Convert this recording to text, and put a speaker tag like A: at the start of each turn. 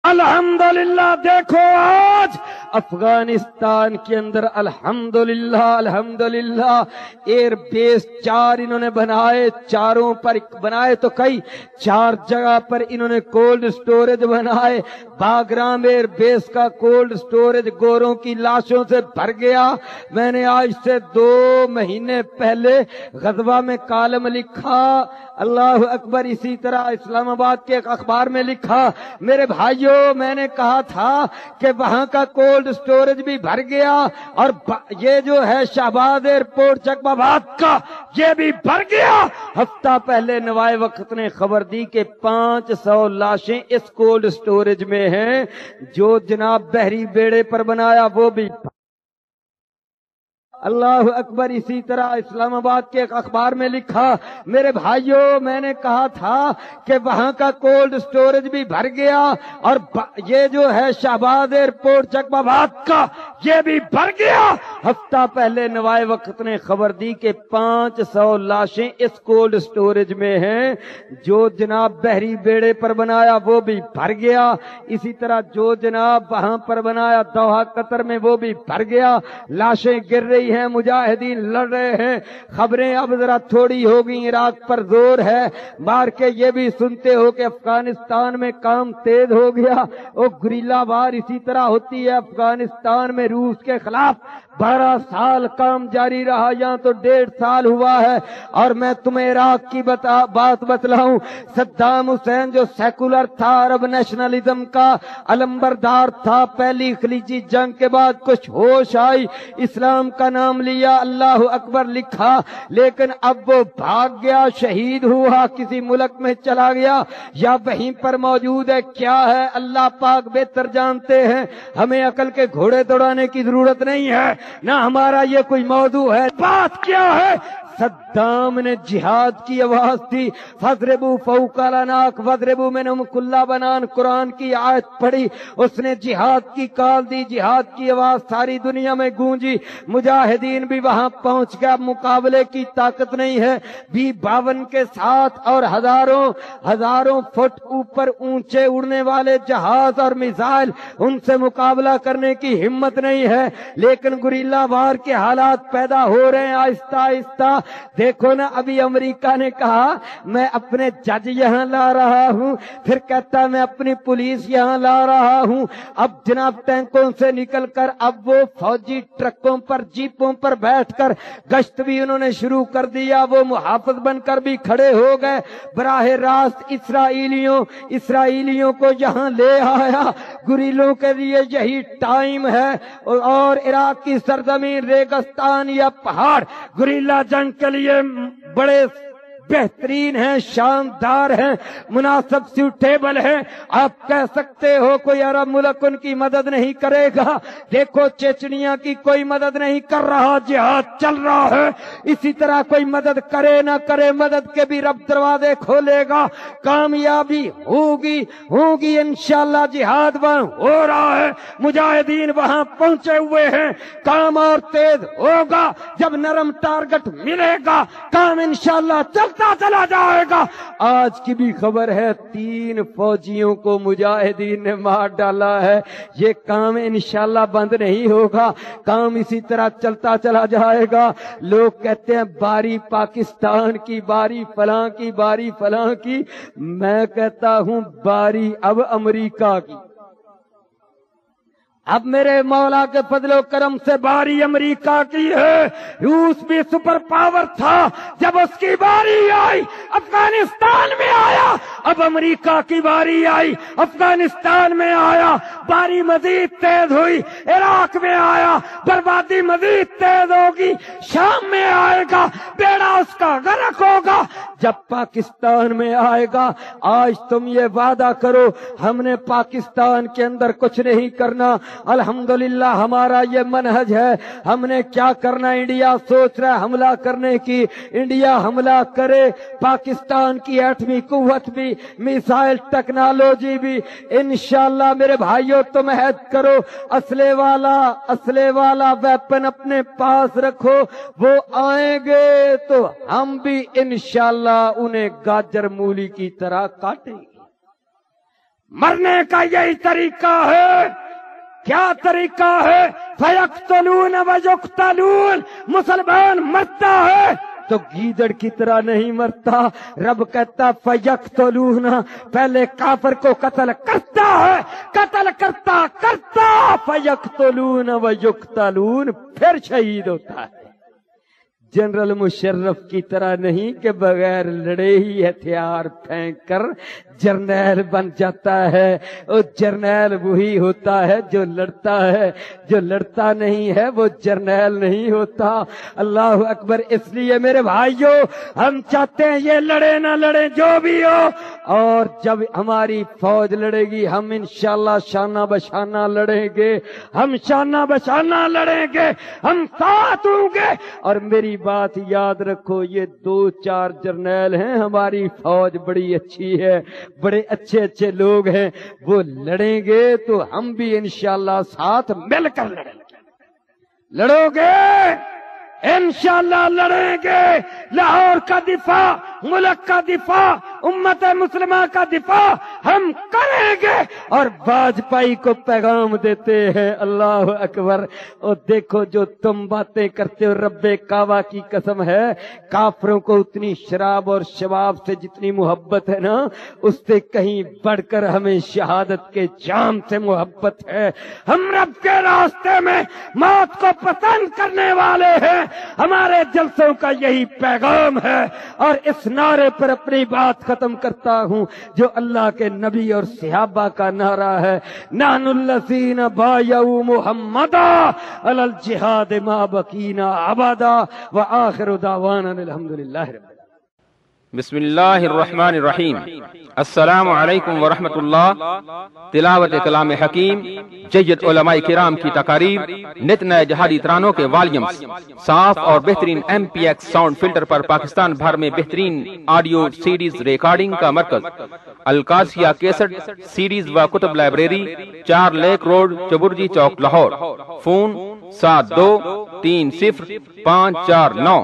A: अल्हम्दुलिल्लाह। देखो आज अफगानिस्तान के अंदर अल्हम्दुलिल्लाह अल्हम्दुलिल्लाह एयर बेस 4 इन्होंने बनाए, चारों पर बनाए तो कई 4 जगह पर इन्होंने कोल्ड स्टोरेज बनाए। बागराम एयर बेस का कोल्ड स्टोरेज गोरों की लाशों से भर गया। मैंने आज से 2 महीने पहले गजवा में कालम लिखा, अल्लाह अकबर। इसी तरह इस्लामाबाद के एक अखबार में लिखा, मेरे भाइयों मैंने कहा था कि वहां का कोल्ड स्टोरेज भी भर गया और ये जो है शाहबाद एयरपोर्ट जकबाबाद का ये भी भर गया। हफ्ता पहले नवाए वक्त ने खबर दी कि 500 लाशें इस कोल्ड स्टोरेज में हैं। जो जनाब बहरी बेड़े पर बनाया वो भी, अल्लाह अकबर। इसी तरह इस्लामाबाद के एक अखबार में लिखा, मेरे भाइयों मैंने कहा था कि वहां का कोल्ड स्टोरेज भी भर गया और ये जो है शाहबाद एयरपोर्ट जकबाबाद का ये भी भर गया। हफ्ता पहले नवाए वक्त ने खबर दी कि 500 लाशें इस कोल्ड स्टोरेज में हैं। जो जनाब बहरी बेड़े पर बनाया वो भी भर गया। इसी तरह जो जनाब वहां पर बनाया दोहा कतर में वो भी भर गया। लाशें गिर रही हैं, मुजाहिदीन लड़ रहे हैं। खबरें अब जरा थोड़ी हो गई, इराक पर जोर है। मार के ये भी सुनते हो कि अफगानिस्तान में काम तेज हो गया। वो गुरिल्ला वार इसी तरह होती है। अफगानिस्तान में रूस के खिलाफ 12 साल काम जारी रहा, यहाँ तो 1.5 साल हुआ है। और मैं तुम्हें इराक की बात बतलाऊं, सद्दाम हुसैन जो सेकुलर था, अरब नेशनलिज्म का अलंबरदार था, पहली खलीजी जंग के बाद कुछ होश आई, इस्लाम का नाम लिया, अल्लाह अकबर लिखा, लेकिन अब वो भाग गया, शहीद हुआ, किसी मुल्क में चला गया या वहीं पर मौजूद है। क्या है अल्लाह पाक बेहतर जानते हैं। हमें अकल के घोड़े दौड़ाने की जरूरत नहीं है, ना हमारा ये कोई मौजू है। बात क्या है, सद्दाम ने जिहाद की आवाज दी, फजरेबू फौकालानाक वजरेबू मिनहुम कुल्ला बनान, कुरान की आयत पढ़ी, उसने जिहाद की कॉल दी, जिहाद की आवाज सारी दुनिया में गूंजी। मुजाहिदीन भी वहां पहुंच गया, मुकाबले की ताकत नहीं है। B-52 के साथ और हजारों फुट ऊपर ऊंचे उड़ने वाले जहाज और मिसाइल, उनसे मुकाबला करने की हिम्मत नहीं है। लेकिन गुरिल्ला वार के हालात पैदा हो रहे हैं आहिस्ता आहिस्ता। देखो ना, अभी अमेरिका ने कहा मैं अपने जज यहां ला रहा हूं, फिर कहता मैं अपनी पुलिस यहां ला रहा हूं। अब जनाब टैंकों से निकलकर अब वो फौजी ट्रकों पर, जीपों पर बैठकर गश्त भी उन्होंने शुरू कर दिया। वो मुहाफिज बनकर भी खड़े हो गए। बराह रास्त इसराइलियों को यहां ले आया। गुरिल्लों के लिए यही टाइम है। और इराक की सरजमीन, रेगिस्तान या पहाड़ गुरिल्ला जंग के लिए बड़े बेहतरीन है, शानदार है, मुनासिब सूटेबल है। आप कह सकते हो कोई अरब मुल्क उनकी मदद नहीं करेगा। देखो चेचनिया की कोई मदद नहीं कर रहा, जिहाद चल रहा है। इसी तरह कोई मदद करे ना करे, मदद के भी रब दरवाजे खोलेगा। कामयाबी होगी इंशाअल्लाह। जिहाद वहां हो रहा है, मुजाहिदीन वहां पहुंचे हुए हैं। काम और तेज होगा जब नरम टारगेट मिलेगा, काम इंशाअल्लाह चलता चला जाएगा। आज की भी खबर है, 3 फौजियों को मुजाहिदीन ने मार डाला है। ये काम इंशाअल्लाह बंद नहीं होगा, काम इसी तरह चलता चला जाएगा। लोग कहते हैं बारी पाकिस्तान की, बारी फलां की, बारी फलां की। मैं कहता हूं बारी अब अमेरिका की। अब मेरे मौला के फजलो करम से बारी अमेरिका की है। रूस भी सुपर पावर था, जब उसकी बारी आई अफगानिस्तान में आया। अब अमेरिका की बारी आई, अफगानिस्तान में आया। बारी मजीद तेज हुई, इराक में आया, बर्बादी मजीद तेज होगी। शाम में आएगा, बेड़ा उसका गर्क होगा जब पाकिस्तान में आएगा। आज तुम ये वादा करो, हमने पाकिस्तान के अंदर कुछ नहीं करना। अल्हम्दुलिल्लाह हमारा ये मनहज है। हमने क्या करना, इंडिया सोच रहा है हमला करने की, इंडिया हमला करे। पाकिस्तान की एटमी कुव्वत भी, मिसाइल टेक्नोलॉजी भी, इंशाअल्लाह मेरे भाइयों तुम ऐद करो, असले वाला वेपन अपने पास रखो। वो आएंगे तो हम भी इंशाअल्लाह उन्हें गाजर मूली की तरह काटेंगे। مرنے کا یہی طریقہ ہے. کیا طریقہ ہے؟ فیقتلون ویقتلون. مسلمان مرتا ہے تو گیدڑ کی طرح نہیں مرتا. رب کہتا فیقتلون، پہلے کافر کو قتل کرتا ہے، قتل کرتا کرتا فیقتلون ویقتلون، پھر شہید ہوتا ہے. جنرل مشرف کی طرح نہیں کہ بغیر لڑے ہی ہتھیار پھینک کر جرنیل بن جاتا ہے. وہ جرنیل وہی ہوتا ہے جو لڑتا ہے، جو لڑتا نہیں ہے وہ جرنیل نہیں ہوتا. اللہ اکبر. اس لیے میرے بھائیوں، ہم چاہتے ہیں یہ لڑے نہ لڑے جو بھی ہو، اور جب ہماری فوج لڑے گی ہم انشاءاللہ شانہ بشانہ لڑیں گے، ہم شانہ بشانہ لڑیں گے، ہم ساتھ ہوں گے. اور میری بات یاد رکھو، یہ 2-4 جرنیل ہیں، ہماری فوج بڑی اچھی ہے، بڑے اچھے اچھے لوگ ہیں. وہ لڑیں گے تو ہم بھی انشاءاللہ ساتھ مل کر لڑیں گے. لڑو گے انشاءاللہ لڑیں گے. لاہور کا دفاع، ملک کا دفاع، امت مسلمہ کا دفاع ہم کریں گے. اور واجپئی کو پیغام دیتے ہیں. اللہ اکبر. اور دیکھو جو تم باتیں کرتے ہو، رب کعبہ کی قسم ہے، کافروں کو اتنی شراب اور شباب سے جتنی محبت ہے نا، اس سے کہیں بڑھ کر ہمیں شہادت کے جام سے محبت ہے. ہم رب کے راستے میں موت کو پسند کرنے والے ہیں. ہمارے جلسوں کا یہی پیغام ہے. اور اس نعرے پر اپنی بات ختم کرتا ہوں جو اللہ کے نبی اور صحابہ کا نعرہ ہے، نحن الذین بایعوا محمدا علی الجہاد ما بقینا ابدا وآخر دعوانا الحمدللہ رب العالمین.
B: بسم اللہ الرحمن الرحیم. السلام علیکم ورحمۃ اللہ. تلاوت کلام حکیم، جید علماء کرام کی تقاریر، نت نئے جہادی ترانوں کے والیومز، صاف اور بہترین MPX ساؤنڈ فلٹر پر پاکستان بھر میں بہترین آڈیو سیڈیز ریکارڈنگ کا مرکز، القادسیہ کیسٹ سیڈیز و کتب لائبریری، 4 لیک روڈ، چبرجی چوک، لاہور. فون 72305449.